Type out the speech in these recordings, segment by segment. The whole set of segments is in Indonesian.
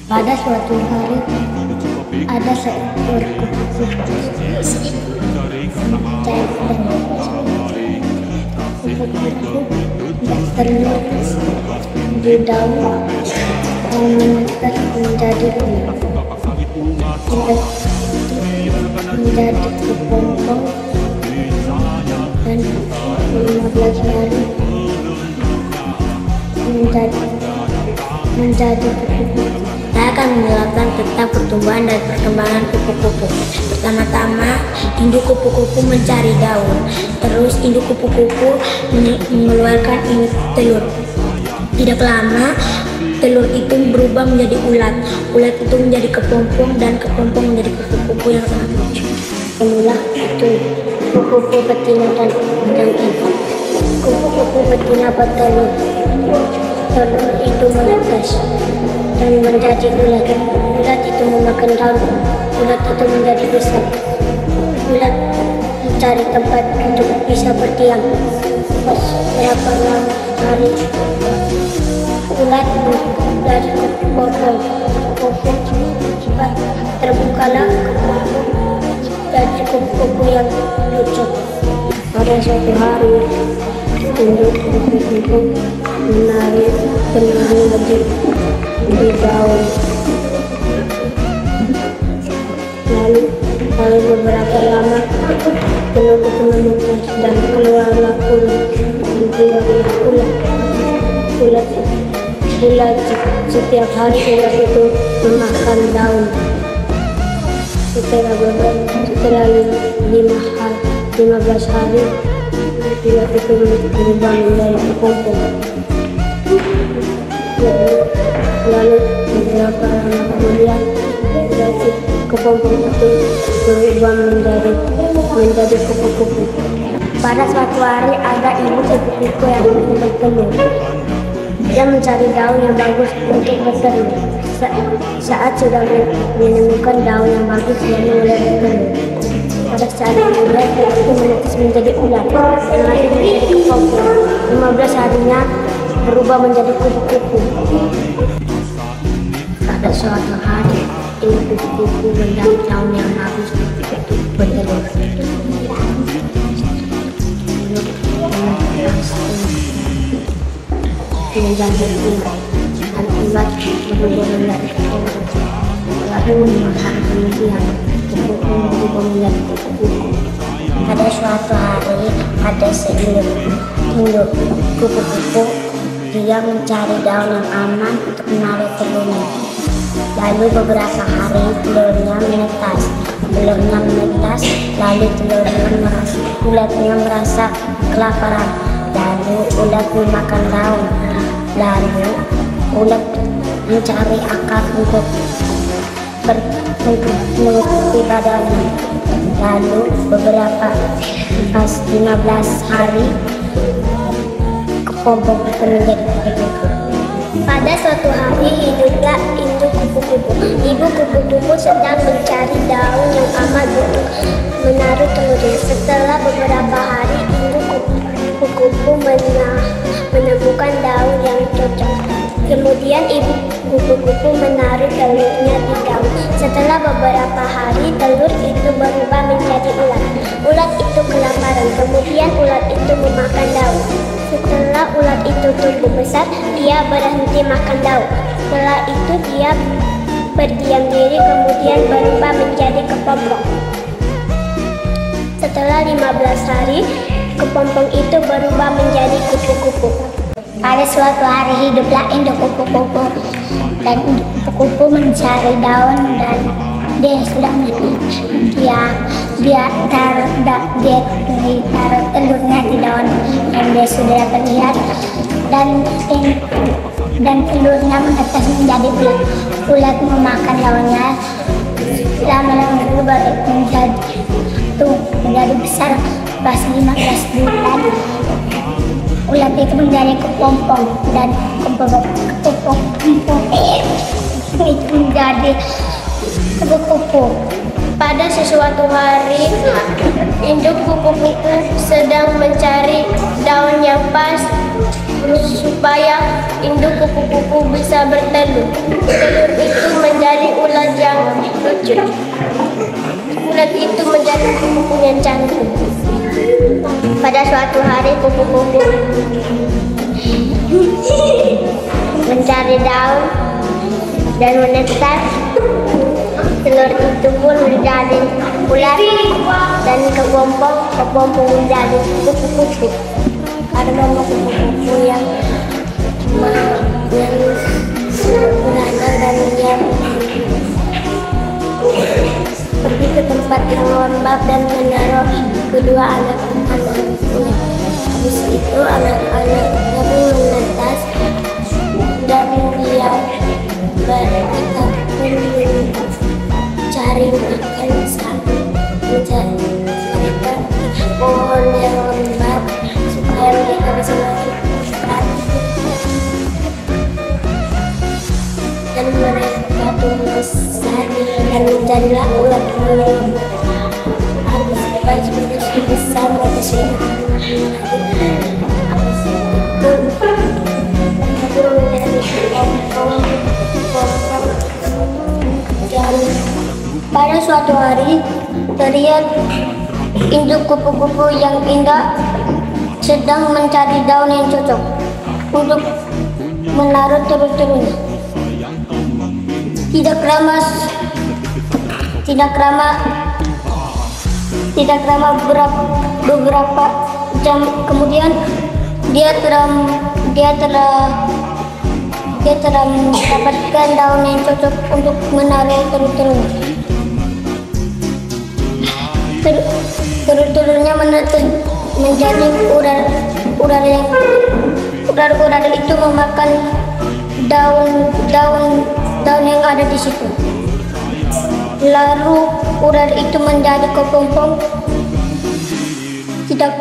Pada suatu hari ada seekor kupu-kupu dan kupu-kupu bertelur di daun yang menetas menjadi ular. Menjadi kepompong dan 15 hari menjadi kupu-kupu. Saya akan menjelaskan tentang pertumbuhan dan perkembangan kupu-kupu. Pertama-tama, induk kupu-kupu mencari daun. Terus induk kupu-kupu mengeluarkan telur. Tidak lama, telur itu berubah menjadi ulat. Ulat itu menjadi kepompong dan kepompong menjadi kupu-kupu yang sangat lucu. Inilah itu kupu-kupu betina dan ibu. Kupu-kupu betina bertelur. Telur itu menetas dan menjadi ulat. Ulat itu memakan daun. Ulat itu menjadi besar. Ulat mencari tempat untuk bisa berdiam. Beberapa hari ulat dari kepompong. Terbukalah dari kupu-kupu yang lucu. Pada suatu hari induk kupu-kupu menarik telurnya di daun. Lalu beberapa lama telur itu menetas dan keluarlah ulat. Setiap hari ulat itu memakan daun. Setelah 15 hari ulat itu berubah menjadi kepompong. Lalu beberapa lama kemudian kepompong itu berubah menjadi kupu-kupu. Pada suatu hari ada ibu kupu-kupu yang bertelur. Dia mencari daun yang bagus untuk bertelur. Saat sudah menemukan daun yang bagus, dia mulai bertelur. Pada saat kemudian itu menetas menjadi ulat, yang lain menjadi kepompong. 15 harinya berubah menjadi kupu-kupu. Pada suatu hari, ibu kupu-kupu melihat daun yang bagus untuk bertelur. Menjadi ulat, dan ulat berubah menjadi kepompong. Lalu 5 hari kemudian kepompong berubah menjadi kupu-kupu. Pada suatu hari ada induk kupu-kupu. Dia mencari daun yang aman untuk menaruh telurnya. Lalu beberapa hari telurnya menetas. Lalu ulatnya merasa kelaparan. Lalu ulat memakan daun. Lalu ulat mencari akar untuk menutupi badannya. Lalu pas 15 hari kepompong itu menjadi kupu-kupu. Pada suatu hari hiduplah induk kupu-kupu. Ibu kupu-kupu sedang mencari daun yang aman untuk menaruh telurnya. Setelah beberapa hari induk kupu-kupu menemukan daun yang cocok. Kemudian ibu kupu-kupu menaruh telurnya di daun. Setelah beberapa hari telur itu berubah menjadi ulat. Ulat itu kelaparan. Kemudian ulat itu memakan daun. Setelah ulat itu tumbuh besar, dia berhenti makan daun. Setelah itu dia berdiam diri, kemudian berubah menjadi kepompong. Setelah 15 hari, kepompong itu berubah menjadi kupu-kupu. Pada suatu hari hiduplah induk kupu-kupu. Dan induk kupu-kupu mencari daun dan dia sudah dia taruh telurnya di daun dan dia sudah terlihat dan telurnya menetas menjadi ulat. Ulat memakan daunnya. Lama-lama berubah menjadi besar. Pas 15 bulan ulat itu menjadi kepompong dan kepompong itu menjadi kupu-kupu. Pada sesuatu hari, induk kupu-kupu sedang mencari daun yang pas supaya induk kupu-kupu bisa bertelur. Telur itu terkejut. Ulat itu menjadi kupu-kupu yang cantik. Pada suatu hari kupu-kupu mencari daun dan menetas. Telur itu pun menjadi ulat dan kepompong menjadi kupu-kupu. Ada nama kupu-kupu yang sederhana dan yang pergi ke tempat yang lembab dan menaruh kedua anak-anaknya. Habis itu anak-anaknya pun menetas dan dia berkata mencari makan mencari pohon yang lembab supaya mereka bisa makan. Dan mereka tumbuh besar dan menjadilah ulat bulu. Habis itu besar mereka sudah menjadi pompong. Dan pada suatu hari terlihat induk kupu-kupu yang indah sedang mencari daun yang cocok untuk menaruh telur-telurnya. Tidak lama beberapa jam kemudian dia telah mendapatkan daun yang cocok untuk menaruh telur-telurnya. Telur-telurnya menetas menjadi ular itu memakan daun yang ada di situ. Lalu ular itu menjadi kepompong. Tidak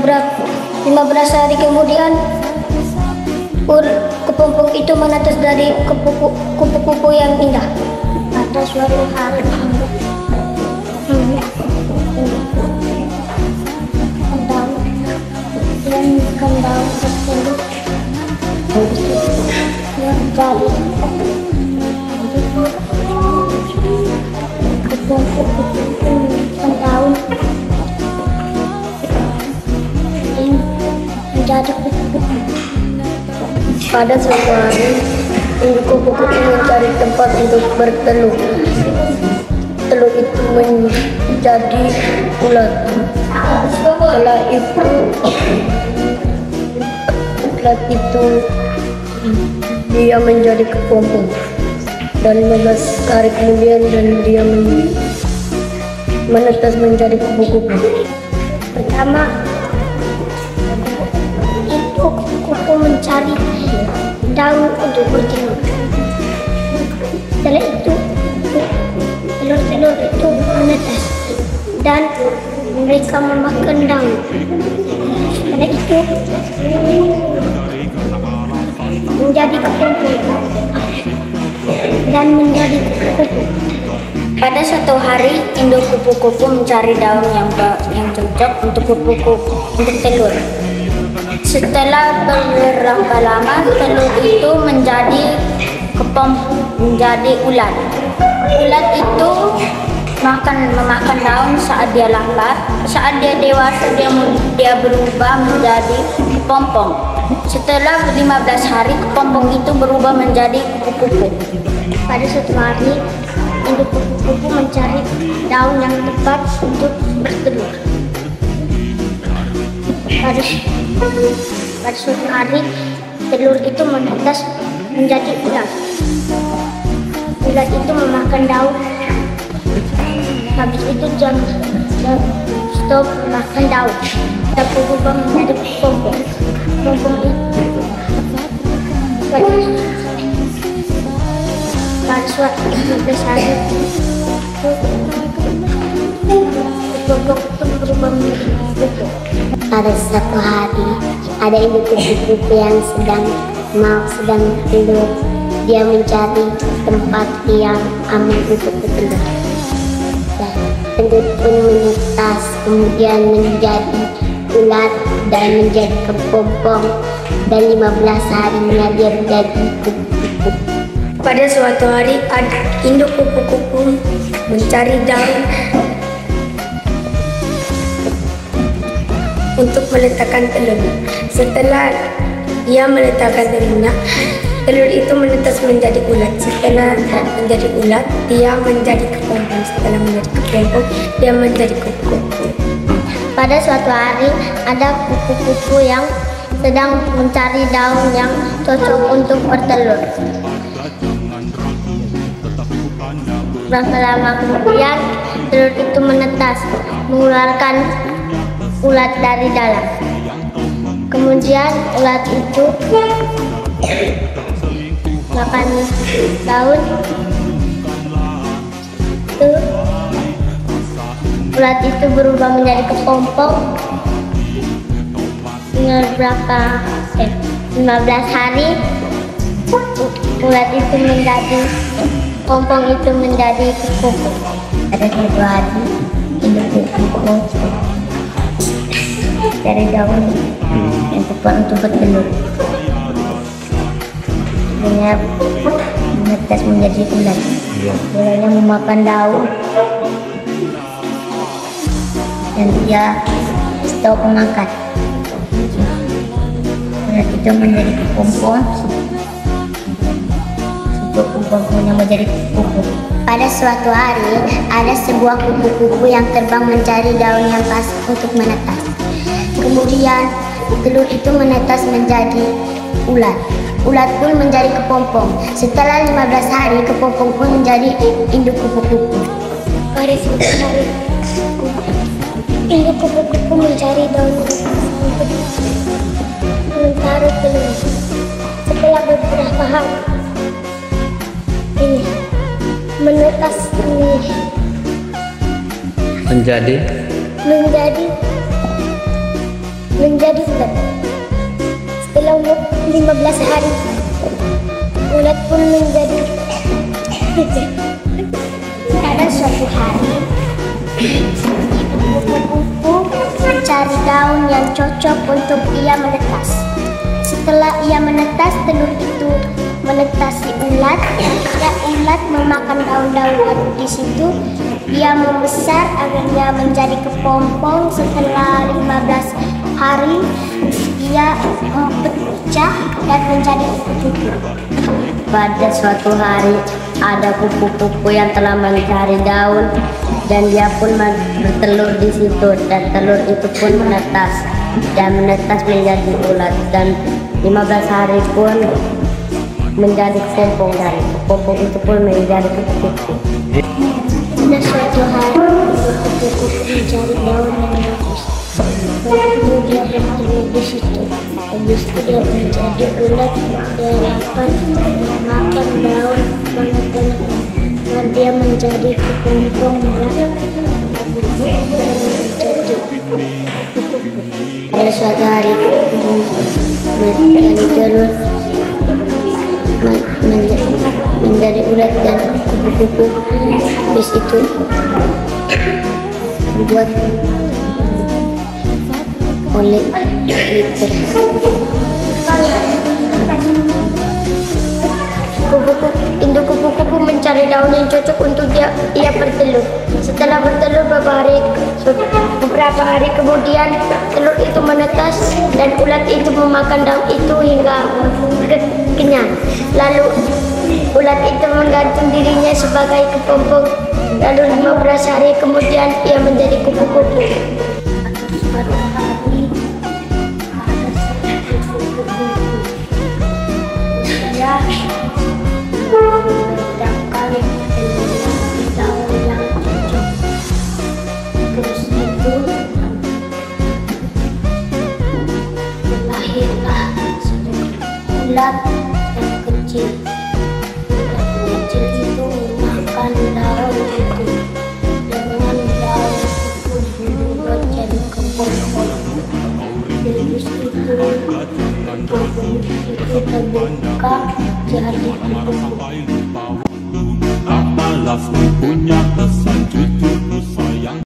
berapa 15 hari kemudian kepompong itu menetas dari kupu-kupu yang indah. Pada suatu hari kembang tersebut jadi daun menjadi kupu-kupu. Pada suatu hari kupu-kupu mencari tempat untuk bertelur. Telur itu menjadi ulat. Setelah itu ulat itu dia menjadi kepompong. Dan 15 hari kemudian dan dia menetas menjadi kupu-kupu. Pertama itu kupu-kupu mencari daun untuk bertelur. Setelah itu telur-telur itu menetas dan mereka memakan daun. Setelah itu menjadi kepompong dan menjadi kupu-kupu. Pada suatu hari induk kupu-kupu mencari daun yang cocok untuk telur. Setelah beberapa lama telur itu menjadi ulat. Ulat itu memakan daun saat dia lapar. Saat dia dewasa dia berubah menjadi kepompong. Setelah 15 hari kepompong itu berubah menjadi kupu-kupu. Pada suatu hari induk kupu-kupu mencari daun yang tepat untuk bertelur. Pada suatu hari telur itu menetas menjadi ulat. Ulat itu memakan daun. Habis itu jam stop makan daun. Dan berubah menjadi kepompong. Kepompong itu pada suatu hari kepompong itu berubah menjadi kupu-kupu. Pada suatu hari ada induk kupu-kupu yang sedang tidur. Dia mencari tempat yang aman untuk bertelur. Dan telur pun menetas kemudian menjadi ulat dan menjadi kepompong. Dan 15 harinya dia menjadi kupu-kupu. Pada suatu hari, induk kupu-kupu mencari daun untuk meletakkan telur. Setelah dia meletakkan telurnya, telur itu menetas menjadi ulat. Setelah menjadi ulat, dia menjadi kepompong. Setelah menjadi kepompong, dia menjadi kupu-kupu. Pada suatu hari, ada kupu-kupu yang sedang mencari daun yang cocok untuk bertelur. Berapa lama kemudian, telur itu menetas, mengeluarkan ulat dari dalam. Kemudian ulat itu makan daun. Ulat itu berubah menjadi kepompong. Dengan 15 hari, ulat itu menjadi pompong itu menjadi kupu. Ada 2 hari, induk kupu dari daun yang tepat untuk bertelur. Akhirnya menetas menjadi ulat. Ulatnya memakan daun dan dia stop memakan. Ulat itu menjadi kepompong. Kupu-kupunya menjadi kupu. Pada suatu hari, ada sebuah kupu-kupu yang terbang mencari daun yang pas untuk menetas. Kemudian, telur itu menetas menjadi ulat. Ulat pun menjadi kepompong. Setelah 15 hari, kepompong pun menjadi induk kupu-kupu. Pada suatu hari, induk kupu-kupu mencari daun untuk menaruh telur. Setelah beberapa hari, ini menetas menjadi ulat. Setelah 15 hari, ulat pun menjadi. Pada suatu hari, kupu-kupu mencari daun yang cocok untuk ia menetas. Setelah ia menetas, telur itu menetasi ulat. Ulat memakan daun-daun di situ. Dia membesar, akhirnya menjadi kepompong. Setelah 15 hari, dia pecah dan menjadi kupu-kupu. Pada suatu hari, ada kupu-kupu yang telah mencari daun dan dia pun bertelur di situ, dan telur itu pun menetas dan menetas menjadi ulat, dan 15 hari pun menjadi kepompong, dan kepompong itu pun menjadi kupu-kupu. Pada suatu hari, kupu-kupu mencari daun yang bagus. Lalu dia bertelur di situ. Habis itu dia menjadi ulat. Dia dapat memakan daun banyak-banyak. Dan dia menjadi kepompong dan menjadi kupu-kupu. Pada suatu hari, mencari telur menjadi ulat dan kupu-kupu. Habis itu dibuat oleh liter. Induk kupu-kupu mencari daun yang cocok untuk ia bertelur. Setelah bertelur beberapa hari kemudian, telur itu menetas dan ulat itu memakan daun itu hingga kenyang. Lalu ulat itu menggantung dirinya sebagai kepompong. Lalu 15 hari kemudian ia menjadi kupu-kupu. Meletakkan daun yang cocok. Terus itu lahirlah ulat yang kecil. Ulat kecil itu makan daun itu. Dengan daun itu dibuat jadi kepompong. Terus itu kita buka jadi kupu-kupu. Apalah punya